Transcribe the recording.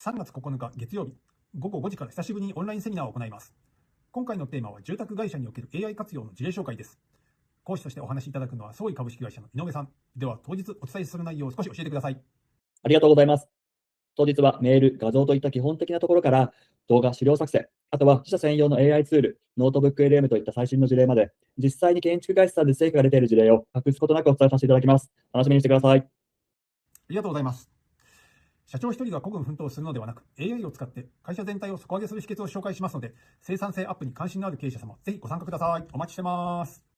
3月9日月曜日午後5時から久しぶりにオンラインセミナーを行います。今回のテーマは住宅会社における AI 活用の事例紹介です。講師としてお話しいただくのは創意株式会社の井上さん。では当日お伝えする内容を少し教えてください。ありがとうございます。当日はメール、画像といった基本的なところから、動画、資料作成、あとは自社専用の AI ツール、ノートブック LM といった最新の事例まで、実際に建築会社さんで成果が出ている事例を隠すことなくお伝えさせていただきます。楽しみにしてください。ありがとうございます。社長一人が孤軍奮闘するのではなく、AI を使って会社全体を底上げする秘訣を紹介しますので、生産性アップに関心のある経営者様、ぜひご参加ください。お待ちしてます。